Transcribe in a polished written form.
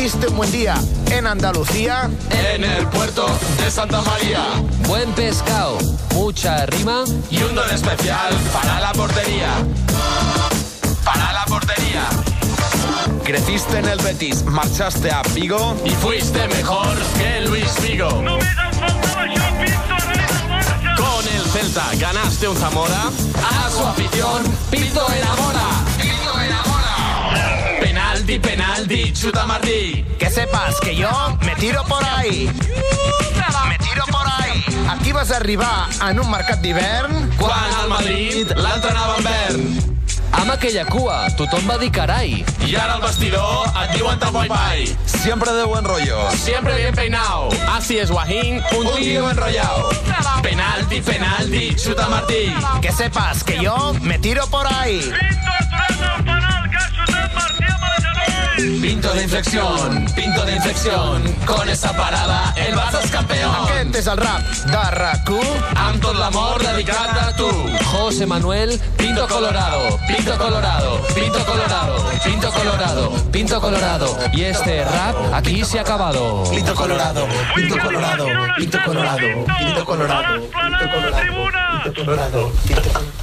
Tuviste un buen día en Andalucía. En el puerto de Santa María. Buen pescado, mucha rima y un don especial para la portería. Para la portería. Creciste en el Betis, marchaste a Vigo y fuiste mejor que Luis Figo. No me dan falta yo, Pinto, Marcha. Con el Celta ganaste un Zamora. A su afición, Pinto enamora. Pinto enamora. Penalti, penalti, chuta Martí. Que sepas que yo me tiro por ahí. Me tiro por ahí. Aquí vas a arribar en un mercat d'hivern quan al Madrid l'entrenava en Bern. Amb aquella cua, tothom va dir carai. Y ahora al vestidor et diuen Tapoy Pai. Siempre de buen rollo. Siempre bien peinado. Así es Guajín, un tío enrollado. Penalti, penalti, chuta Martí. Que sepas que yo me tiro por ahí. Pinto aturando el penal que ha xutat Martí amb el genoll. Pinto de inflexión. Con esa parada el Barça es campeón. Aquest és el rap de RAC1. Amb tot l'amor dedicat a tu. José Manuel Pinto Colorado, Pinto Colorado, Pinto Colorado, Pinto Colorado, Pinto Colorado. Y este rap aquí se ha acabado. Pinto Colorado, Pinto Colorado, Pinto Colorado, Pinto Colorado, Pinto Colorado, Pinto Colorado, Pinto Colorado.